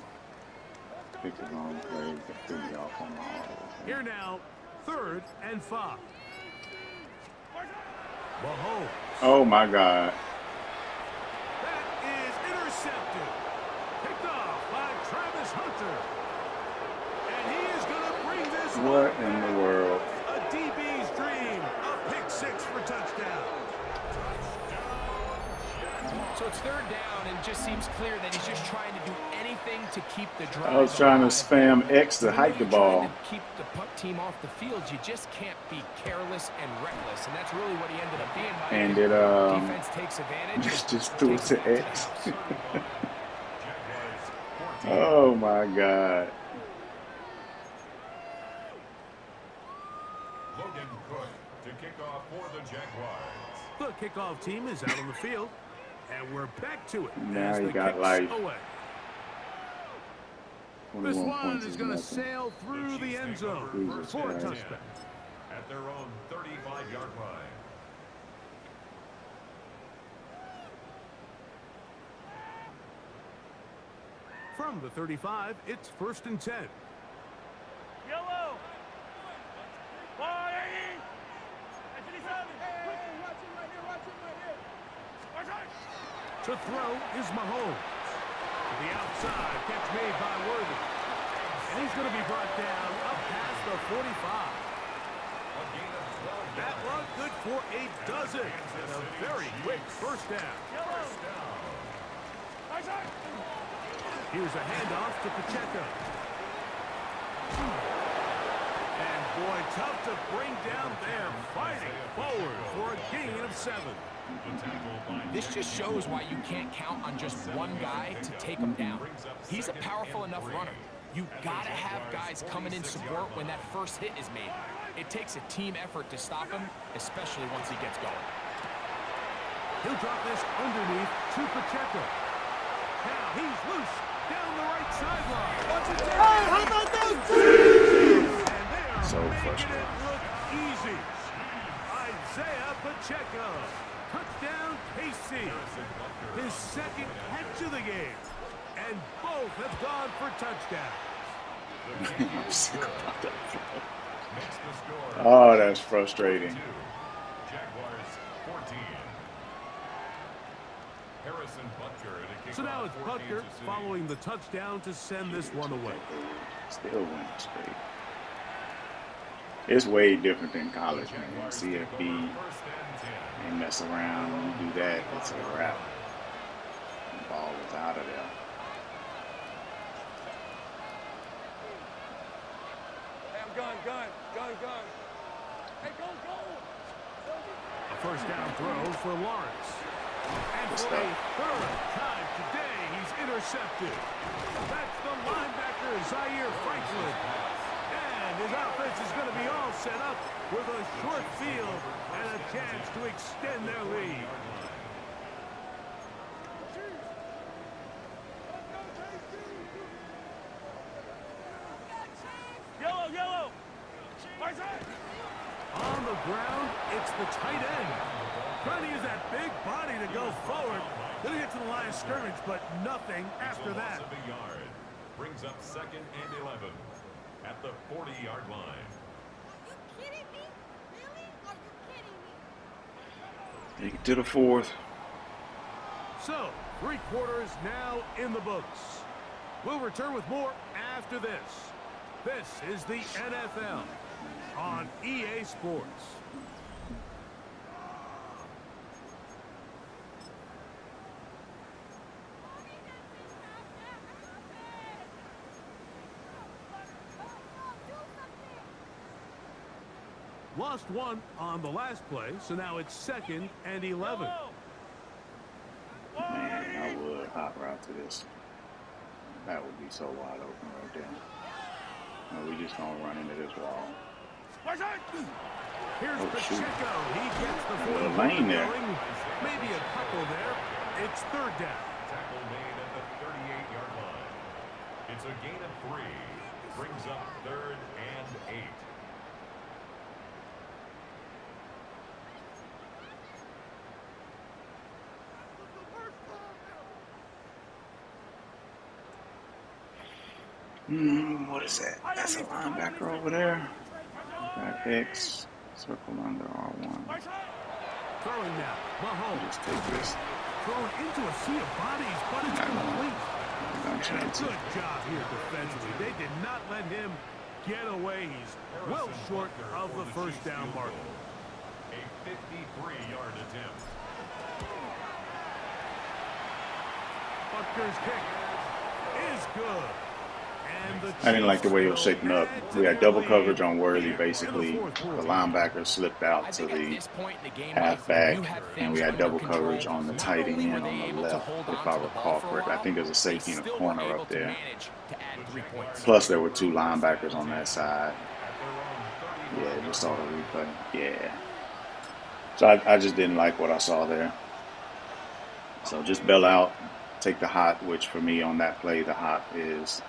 Pick the wrong play. Threw me off on my auto. Here now, 3rd and 5. Mahomes. Oh my God. That is intercepted. Picked off by Travis Hunter. And he is going to bring this What one in back. the world? A DB's dream. A pick 6 for touchdown. So it's 3rd down, and it just seems clear that he's just trying to do anything to keep the drive. I was trying to alive. spam X to When hike the you're trying ball. to keep the puck team off the field, you just can't be careless and reckless, and that's really what he ended up being. Mike. And it Defense takes advantage. just threw it takes to back the X. house. Oh my God. Logan Cook to kick off for the Jaguars. The kickoff team is out on the field, and we're back to it. Now as he the got kick's life. away. This 21 one points is is going to nothing. sail through the end zone Jesus for a Christ. touchback. At their own 35-yard line. From the 35, it's 1st and 10. Yellow. To throw is Mahomes. To the outside, catch made by Worthy. And he's going to be brought down up past the 45. A gain of 12 That yards. one good for a dozen. And a very quick first down. Here's a handoff to Pacheco. And boy, tough to bring down there. Fighting forward for a gain of 7. This just shows why you can't count on just one guy to take him down. He's a powerful enough runner. You gotta have guys coming in support when that first hit is made. It takes a team effort to stop him, especially once he gets going. He'll drop this underneath to Pacheco. Now he's loose down the right sideline. How about those two? And they are So making frustrating. it look easy. Isaiah Pacheco. Touchdown, KC. His 2nd catch of the game. And both have gone for touchdowns. I'm sick about that. Makes the score. Oh, that's frustrating. 2. Jaguars 14. Harrison Butker to kick So now off it's for Butker Kansas City. following the touchdown to send this one away. Still winning straight. It's way different than college, man. Jaguars take over CFB, 1st and 10. they mess around. When you do that, it's a wrap. The ball is out of there. Hey, I'm gun. Hey, go. A first down throw for Lawrence. And Good for stuff. a 3rd time today, he's intercepted. That's the linebacker, Zaire Franklin. And his offense is going to be all set up with a short field and a chance to extend their lead. Yellow. On the ground, it's the tight end. Trying to use that big body to go forward. Gonna get to the line of scrimmage, but nothing after that. Loss of a yard. Brings up 2nd and 11 at the 40-yard line. Are you kidding me? Really? Are you kidding me? Take it to the 4th. So, 3 quarters now in the books. We'll return with more after this. This is the NFL on EA Sports. Lost one on the last play, so now it's 2nd and 11. Man, I would hot route to this. That would be so wide open right there. No, we just gonna run into this wall. Here's Oh, shoot. Pacheco. He gets the Little 40 lane there. going. Maybe a couple there. It's 3rd down. Tackle made at the 38-yard line. It's a gain of 3. Brings up 3rd and 8. What is that? That's a linebacker over there. Got X, circle under R1. Throwing now. Mahomes. Just take this. Thrown into a sea of bodies, but it's complete. Not And a chance. good job here defensively. They did not let him get away. He's well short of the first down marker. A 53-yard attempt. Butker's kick is good. And the I didn't like the way it was Chiefs shaking up. We had double coverage on Worthy, basically. The linebacker slipped out to the halfback, and we had double coverage on the tight end on the left, if I recall correctly. I think there's a safety in the corner up there. Plus, there were two linebackers on that side. Yeah, just saw the replay. Yeah. So I just didn't like what I saw there. So just bail out, take the hot, which for me on that play, the hot is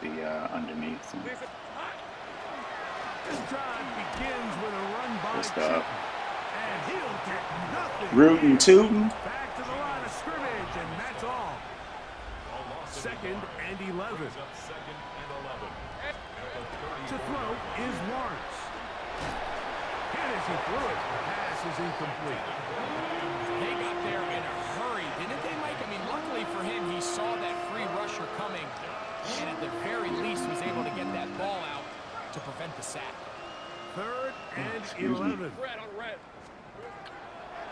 the underneath. This drive begins with a run by Good stuff. Chip, and he'll get nothing. Rootin' tootin'. Back to the line of scrimmage, and that's all. Second and 11. To throw is Lawrence. And as he threw it, the pass is incomplete. They got there in a hurry, didn't they, Mike? I mean, luckily for him, he saw that free rusher coming, and at the very least was able to get that ball out to prevent the sack. Third and 11.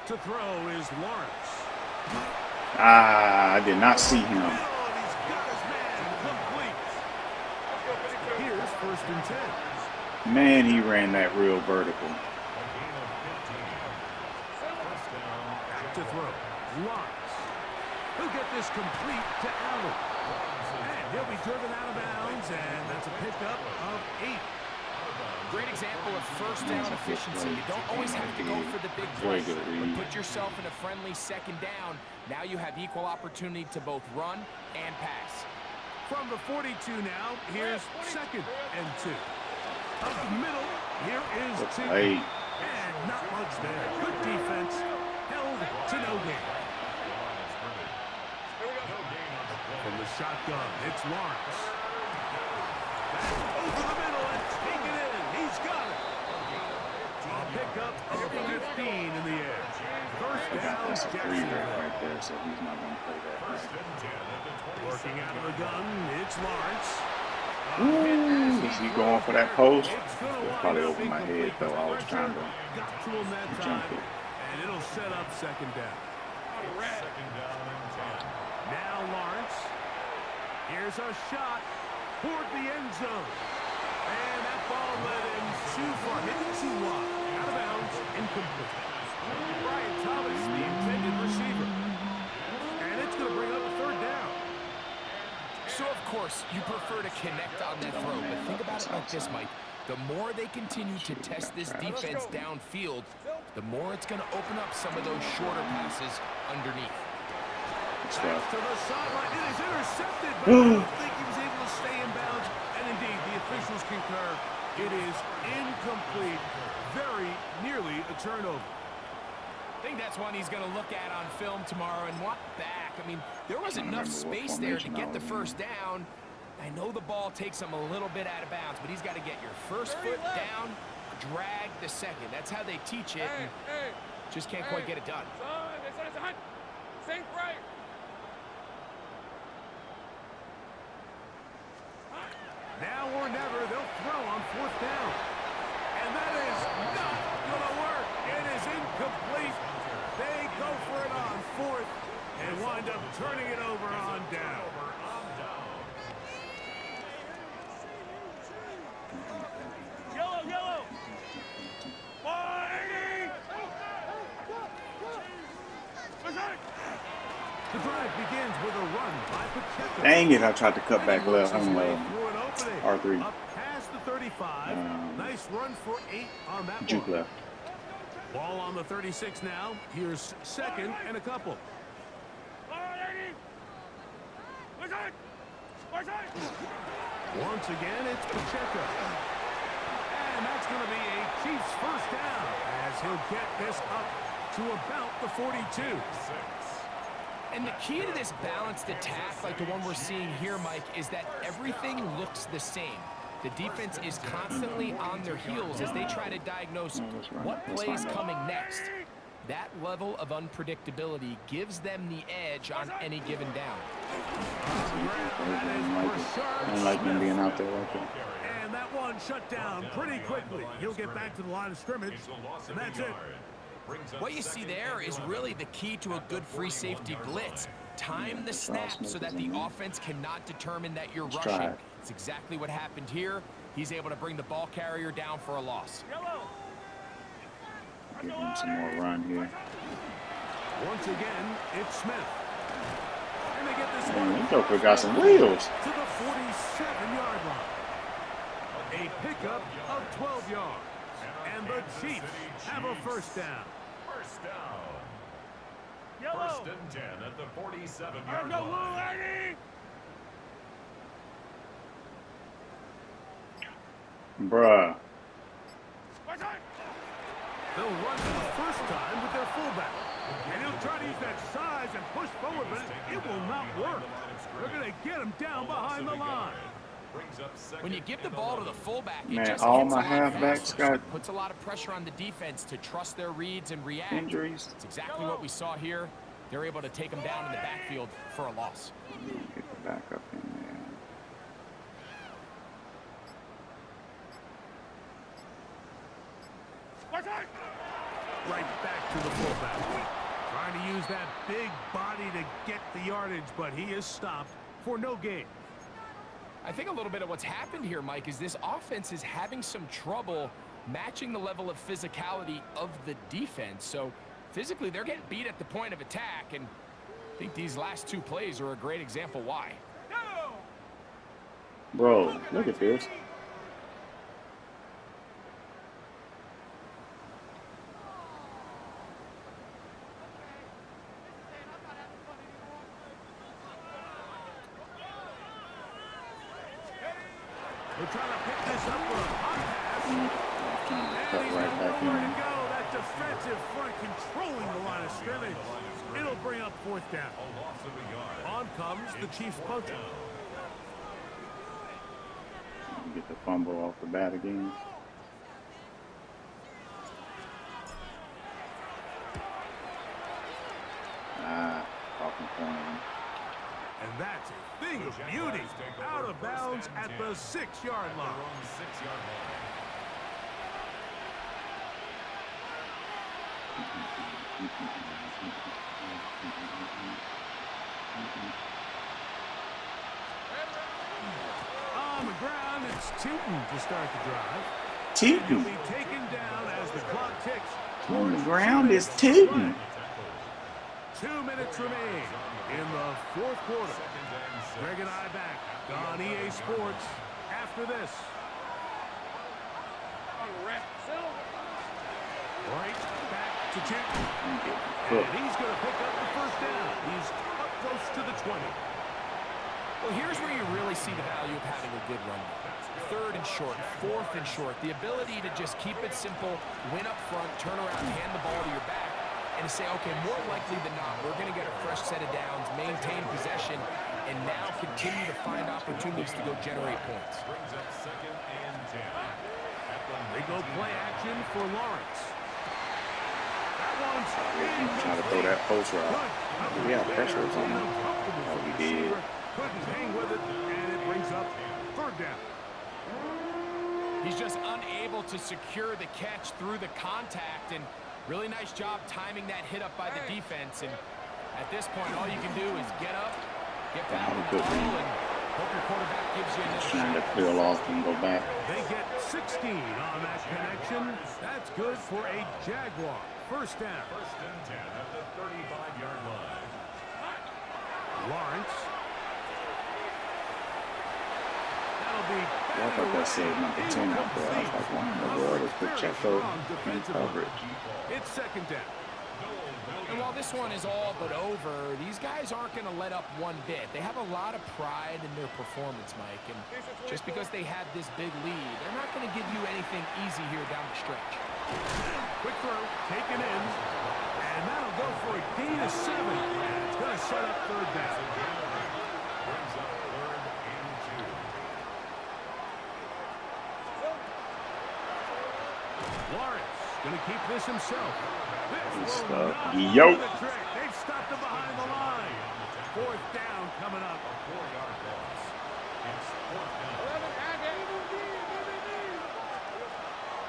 To throw is Lawrence. I did not see him. And he's got his man complete. Here's first and 10. Man, he ran that real vertical. Back to throw. Lawrence. He'll get this complete to Allen. And he'll be driven out of bounds, and that's a pickup of 8. Great example of first down efficiency. You don't always have to go for the big play, but put yourself in a friendly second down. Now you have equal opportunity to both run and pass. From the 42 now, here's second and 2. Up the middle, here is Tim. Hey, And not much there. Good defense. Held to no gain. From the shotgun, it's Lawrence. Back over the middle and take it in. He's got it. A pickup of 15 in the air. First down, that's a free Jacksonville. right there, so he's not going to play that. Working out of the gun, it's Lawrence. Ooh, is he going for that post? It's gonna It's wind probably up over my head, incomplete. though. I was trying to Got to him that jump time, it. and it'll set up second down. Second down and 10. Now Lawrence. Here's a shot toward the end zone. And that ball led him too far, maybe too wide. Out of bounds, incomplete. Brian Thomas, the intended receiver. And it's going to bring up a third down. So, of course, you prefer to connect on that throw, but think about it like this, Mike. The more they continue to test this defense downfield, the more it's going to open up some of those shorter passes underneath. Back to the sideline. It is intercepted, but I don't think he was able to stay in bounds. And indeed, the officials concur. It is incomplete. Very nearly a turnover. I think that's one he's going to look at on film tomorrow and want back. I mean, there was enough space there to get the first down. I know the ball takes him a little bit out of bounds, but he's got to get your first foot down, drag the second. That's how they teach it. And just can't quite get it done. Think right. Now or never, they'll throw on fourth down. And that is not going to work. It is incomplete. They go for it on fourth and wind up turning it over on down. Yellow, yellow. 180. The drive begins with a run by Pacheco. Dang it, I tried to cut back left. I'm Through an opening. R3. Up past the 35. Nice run for 8 on that Juke one. left. Ball on the 36 now. Here's second and a couple. 180. Once again, it's Pacheco. And that's going to be a Chiefs first down as he'll get this up to about the 42. And the key to this balanced attack, like the one we're seeing here, Mike, is that everything looks the same. The defense is constantly on their heels as they try to diagnose what play's coming next. That level of unpredictability gives them the edge on any given down. I don't like him being out there like that. And that one shut down pretty quickly. He'll get back to the line of scrimmage, and that's it. What you see there is really the key to a good free safety blitz. Time the snap so that the offense cannot determine that you're rushing. It's exactly what happened here. He's able to bring the ball carrier down for a loss. Give him some more run here. Once again, it's Smith. And they get this Man, one. this joker got some wheels. To the 47-yard line. A pickup of 12 yards. And the Chiefs have a first down. First down. Yellow. First and 10 at the 47-yard line. Bruh. They'll run for the first time with their fullback. And he'll try to use that size and push forward, but it will not work. They're going to get him down behind the line. When you give the ball to the fullback, it Man, just all hits my a lot halfbacks faster. got Puts a lot of pressure on the defense to trust their reads and react. injuries. It's exactly what we saw here. They're able to take him down in the backfield for a loss. Get the back up in there. Right back to the fullback. Trying to use that big body to get the yardage, but he is stopped for no gain. I think a little bit of what's happened here, Mike, is this offense is having some trouble matching the level of physicality of the defense. So physically, they're getting beat at the point of attack, and I think these last two plays are a great example why. Bro, look at this. We're trying to pick this up with a hot pass. Cut And he's right got back nowhere in. to go. That defensive front controlling the line of scrimmage. It'll bring up fourth down. On comes the Chiefs punter. Get the fumble off the bat again. Off in front of him. And that's a thing of beauty. Out of bounds at the 6-yard line. On the ground, it's Tootin to start the drive. He'll Tootin'. be taken down as the clock ticks. On the towards ground 2 is minutes Tootin'. play. 2 minutes remain in the fourth quarter. Greg and I back on EA Sports after this. Right back to Tootin. And he's going to pick up the first down. He's up close to the 20. Well, here's where you really see the value of having a good run. Third and short, fourth and short. The ability to just keep it simple, win up front, turn around, hand the ball to your back, and to say, okay, more likely than not, we're going to get a fresh set of downs, maintain possession, and now continue to find opportunities to go generate points. They go play action for Lawrence. That one's Try to throw that post route. good. Yeah, pressure was on him. Oh, he did. Couldn't hang with it, and it brings up third down. He's just unable to secure the catch through the contact, and really nice job timing that hit up by the defense. And at this point, all you can do is get up, get back in the ball, and hope your quarterback gives you another Trying to shot. peel off and go back. They get 16 on that connection. That's good for a Jaguar. First down. First and 10 at the 35-yard line. Lawrence. That'll be I thought that said number 10 out there. I was like, wow, the world is Pacheco in coverage. It's second down. And while this one is all but over, these guys aren't going to let up one bit. They have a lot of pride in their performance, Mike. And just because they have this big lead, they're not going to give you anything easy here down the stretch. Quick throw, taken in. And that'll go for a gain of 7. And it's going to set going to keep this himself. Good This will stuff. not Yo. do the trick. They've stopped him behind the line. Fourth down coming up. 4-yard loss. It's 4th down. 11, Aggie.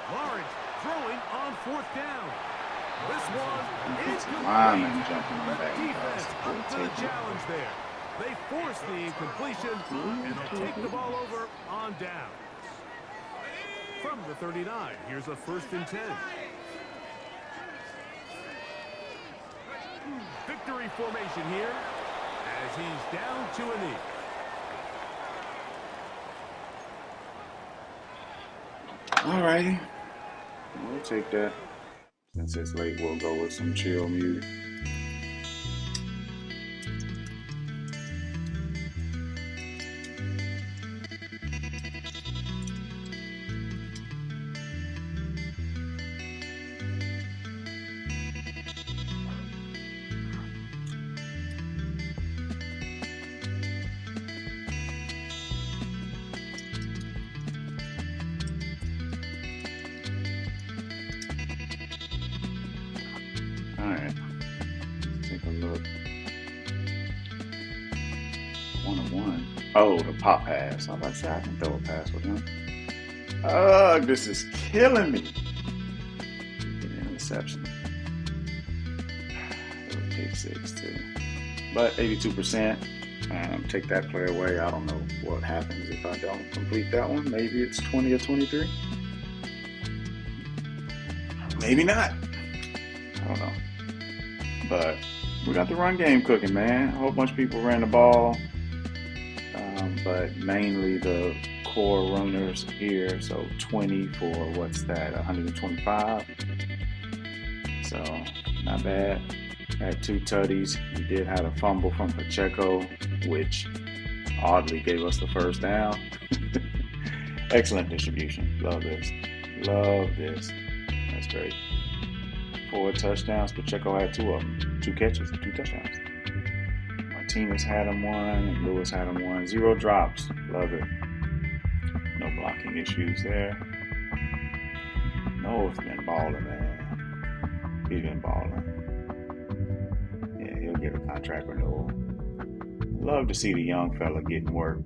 Lawrence throwing on 4th down. This one is Defensive lineman jumping the on back. defense We'll up to the take it. challenge there. They force the incompletion, and they'll take the ball over on down. From the 39, here's a 1st and 10. Victory formation here as he's down to a knee. All righty. We'll take that. Since it's late, we'll go with some chill music. All right, let's take a look. 101. Oh, the pop pass. I was about to say I can throw a pass with him. Ugh, this is killing me. An interception. It would take 6 too, but 82%. Take that play away. I don't know what happens if I don't complete that one. Maybe it's 20 or 23. Maybe not. I don't know. But we got the run game cooking, man. A whole bunch of people ran the ball, but mainly the core runners here. So 20 for what's that? 125. So not bad. Had 2 tutties. We did have a fumble from Pacheco, which oddly gave us the 1st down. Excellent distribution. Love this. Love this. That's great. 4 touchdowns. Pacheco had 2 of them. 2 catches and 2 touchdowns. Martinez had him 1 and Lewis had him 1. 0 drops. Love it. No blocking issues there. Noah's been balling, man. He's been balling. Yeah, he'll get a contract renewal. Love to see the young fella getting work.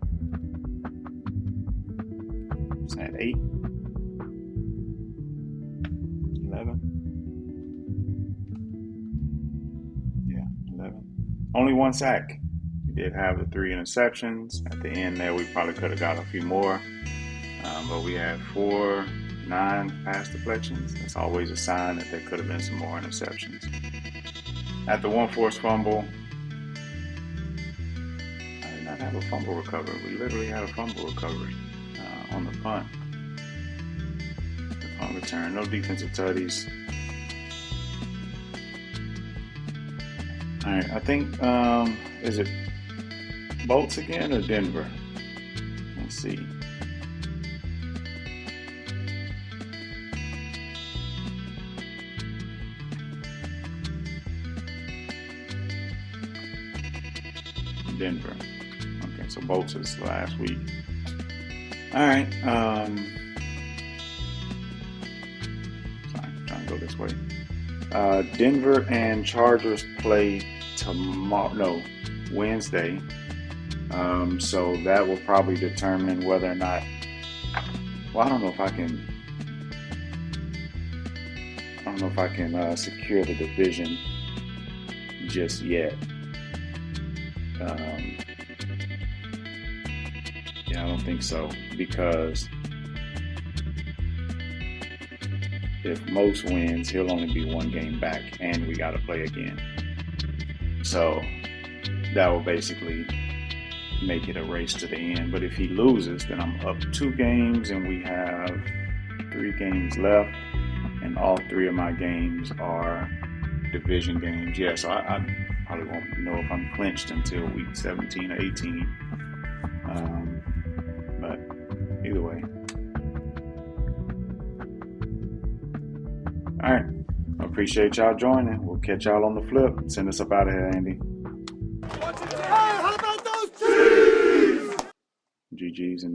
Is that 8? 11? Yeah, 11. Only 1 sack. We did have the 3 interceptions. At the end there, we probably could have got a few more. But we had 9 pass deflections. That's always a sign that there could have been some more interceptions. At the 1 forced fumble, I did not have a fumble recovery. We literally had a fumble recovery on the punt. The punt return. No defensive tutties. All right, I think, is it Bolts again or Denver? Let's see. Denver. Okay, so Bolts is last week. All right. Sorry, I'm trying to go this way. Denver and Chargers play tomorrow. No, Wednesday. So that will probably determine whether or not. Well, I don't know if I can secure the division just yet. Yeah, I don't think so, because if Most wins, he'll only be 1 game back, and we got to play again. So that will basically make it a race to the end. But if he loses, then I'm up 2 games, and we have 3 games left, and all 3 of my games are division games. Yeah, so I probably won't know if I'm clinched until week 17 or 18. But either way. All right. I appreciate y'all joining. We'll catch y'all on the flip. Send us up out of here, Andy. Hey, how about those Chiefs? GG's and